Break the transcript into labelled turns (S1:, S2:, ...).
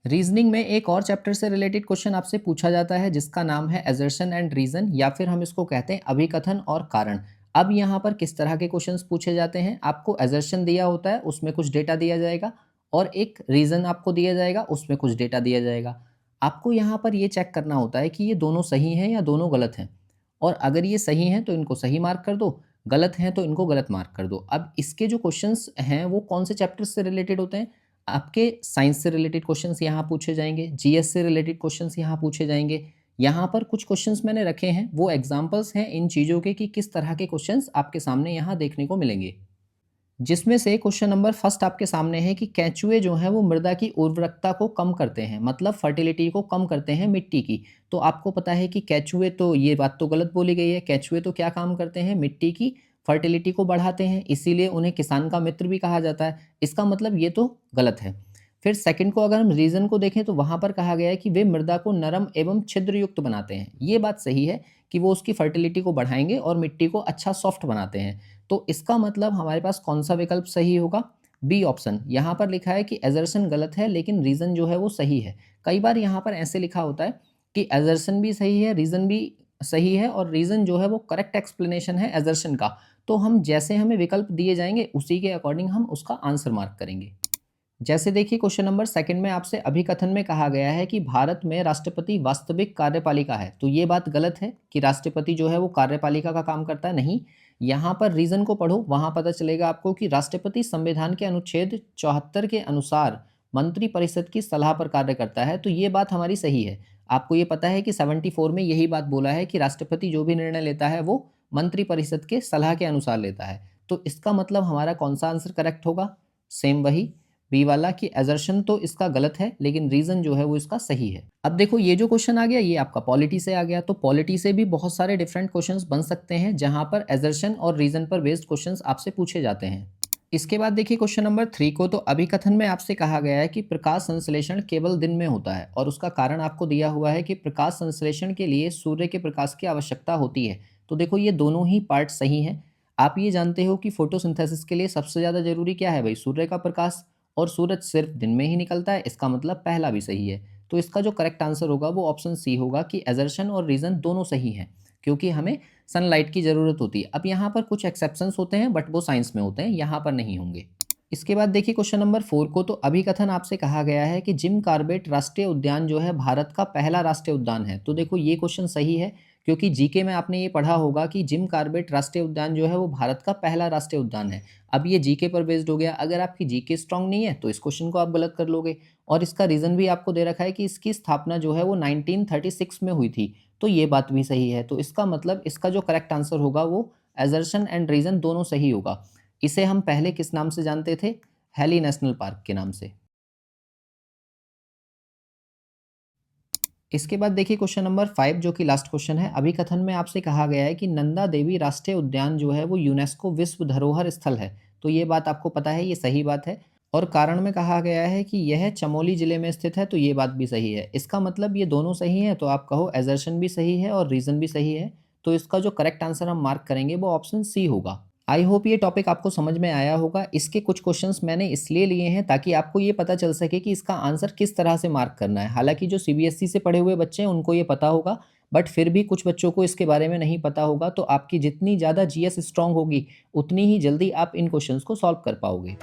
S1: Reasoning में एक और चैप्टर से रिलेटेड क्वेश्चन आपसे पूछा जाता है जिसका नाम है असर्शन एंड रीजन, या फिर हम इसको कहते हैं अभिकथन और कारण। अब यहाँ पर किस तरह के क्वेश्चंस पूछे जाते हैं, आपको असर्शन दिया होता है उसमें कुछ डेटा दिया जाएगा और एक रीजन आपको दिया जाएगा उसमें कुछ डेटा दिया जाएगा। आपको यहाँ पर ये चेक करना होता है कि ये दोनों सही हैं या दोनों गलत हैं, और अगर ये सही हैं तो इनको सही मार्क कर दो, गलत हैं तो इनको गलत मार्क कर दो। अब इसके जो क्वेश्चंस हैं वो कौन से चैप्टर्स से रिलेटेड होते हैं, आपके साइंस से रिलेटेड क्वेश्चंस यहाँ पूछे जाएंगे, जीएस से रिलेटेड क्वेश्चंस यहाँ पूछे जाएंगे। यहाँ पर कुछ क्वेश्चंस मैंने रखे हैं, वो एग्जांपल्स हैं इन चीज़ों के कि किस तरह के क्वेश्चंस आपके सामने यहाँ देखने को मिलेंगे। जिसमें से क्वेश्चन नंबर फर्स्ट आपके सामने है कि केंचुए जो हैं वो मृदा की उर्वरकता को कम करते हैं, मतलब फर्टिलिटी को कम करते हैं मिट्टी की। तो आपको पता है कि केंचुए, तो ये बात तो गलत बोली गई है। केंचुए तो क्या काम करते हैं, मिट्टी की फर्टिलिटी को बढ़ाते हैं, इसीलिए उन्हें किसान का मित्र भी कहा जाता है। इसका मतलब ये तो गलत है। फिर सेकंड को अगर हम रीजन को देखें तो वहां पर कहा गया है कि वे मृदा को नरम एवं छिद्रयुक्त बनाते हैं। ये बात सही है कि वो उसकी फर्टिलिटी को बढ़ाएंगे और मिट्टी को अच्छा सॉफ्ट बनाते हैं। तो इसका मतलब हमारे पास कौन सा विकल्प सही होगा, बी ऑप्शन। यहाँ पर लिखा है कि एजर्सन गलत है लेकिन रीजन जो है वो सही है। कई बार यहाँ पर ऐसे लिखा होता है कि एजर्सन भी सही है, रीजन भी सही है, और रीजन जो है वो करेक्ट एक्सप्लेनेशन है एजर्सन का। तो हम जैसे हमें विकल्प दिए जाएंगे उसी के अकॉर्डिंग हम उसका आंसर मार्क करेंगे। जैसे देखिए क्वेश्चन नंबर सेकंड में आपसे अभिकथन में कहा गया है कि भारत में राष्ट्रपति वास्तविक कार्यपालिका है। तो ये बात गलत है कि राष्ट्रपति जो है वो कार्यपालिका का काम करता है, नहीं। यहाँ पर रीजन को पढ़ो, वहां पता चलेगा आपको कि राष्ट्रपति संविधान के अनुच्छेद 74 के अनुसार मंत्री परिषद की सलाह पर कार्य करता है। तो ये बात हमारी सही है। आपको ये पता है कि 74 में यही बात बोला है कि राष्ट्रपति जो भी निर्णय लेता है वो मंत्री परिषद के सलाह के अनुसार लेता है। तो इसका मतलब हमारा कौन सा आंसर करेक्ट होगा, सेम वही बी वाला कि एजर्शन तो इसका गलत है लेकिन रीजन जो है वो इसका सही है। अब देखो ये जो क्वेश्चन आ गया ये आपका पॉलिटी से आ गया। तो पॉलिटी से भी बहुत सारे डिफरेंट क्वेश्चंस बन सकते हैं जहां पर एजर्शन और रीजन पर बेस्ड क्वेश्चंस आपसे पूछे जाते हैं। इसके बाद देखिए क्वेश्चन नंबर 3 को। तो अभिकथन में आपसे कहा गया है कि प्रकाश संश्लेषण केवल दिन में होता है, और उसका कारण आपको दिया हुआ है कि प्रकाश संश्लेषण के लिए सूर्य के प्रकाश की आवश्यकता होती है। तो देखो ये दोनों ही पार्ट सही हैं। आप ये जानते हो कि फोटोसिंथेसिस के लिए सबसे ज़्यादा जरूरी क्या है भाई, सूर्य का प्रकाश, और सूरज सिर्फ दिन में ही निकलता है। इसका मतलब पहला भी सही है। तो इसका जो करेक्ट आंसर होगा वो ऑप्शन सी होगा कि एजर्शन और रीजन दोनों सही हैं, क्योंकि हमें सनलाइट की ज़रूरत होती है। अब यहाँ पर कुछ एक्सेप्शंस होते हैं बट वो साइंस में होते हैं, यहाँ पर नहीं होंगे। इसके बाद देखिए क्वेश्चन नंबर 4 को। तो अभिकथन आपसे कहा गया है कि जिम कॉर्बेट राष्ट्रीय उद्यान जो है भारत का पहला राष्ट्रीय उद्यान है। तो देखो ये क्वेश्चन सही है, क्योंकि जीके में आपने ये पढ़ा होगा कि जिम कॉर्बेट राष्ट्रीय उद्यान जो है वो भारत का पहला राष्ट्रीय उद्यान है। अब ये जीके पर बेस्ड हो गया। अगर आपकी जीके स्ट्रांग नहीं है तो इस क्वेश्चन को आप गलत कर लोगे। और इसका रीजन भी आपको दे रखा है कि इसकी स्थापना जो है वो 1936 में हुई थी। तो ये बात भी सही है। तो इसका मतलब इसका जो करेक्ट आंसर होगा वो एजर्शन एंड रीजन दोनों सही होगा। इसे हम पहले किस नाम से जानते थे, हैली नेशनल पार्क के नाम से। इसके बाद देखिए क्वेश्चन नंबर 5 जो कि लास्ट क्वेश्चन है। अभिकथन में आपसे कहा गया है कि नंदा देवी राष्ट्रीय उद्यान जो है वो यूनेस्को विश्व धरोहर स्थल है। तो ये बात आपको पता है, ये सही बात है। और कारण में कहा गया है कि यह चमोली जिले में स्थित है। तो ये बात भी सही है। इसका मतलब ये दोनों सही है। तो आप कहो एजर्शन भी सही है और रीजन भी सही है। तो इसका जो करेक्ट आंसर हम मार्क करेंगे वो ऑप्शन सी होगा। आई होप ये टॉपिक आपको समझ में आया होगा। इसके कुछ क्वेश्चंस मैंने इसलिए लिए हैं ताकि आपको ये पता चल सके कि इसका आंसर किस तरह से मार्क करना है। हालांकि जो सीबीएसई से पढ़े हुए बच्चे हैं उनको ये पता होगा, बट फिर भी कुछ बच्चों को इसके बारे में नहीं पता होगा। तो आपकी जितनी ज़्यादा जीएस स्ट्रांग होगी उतनी ही जल्दी आप इन क्वेश्चंस को सॉल्व कर पाओगे।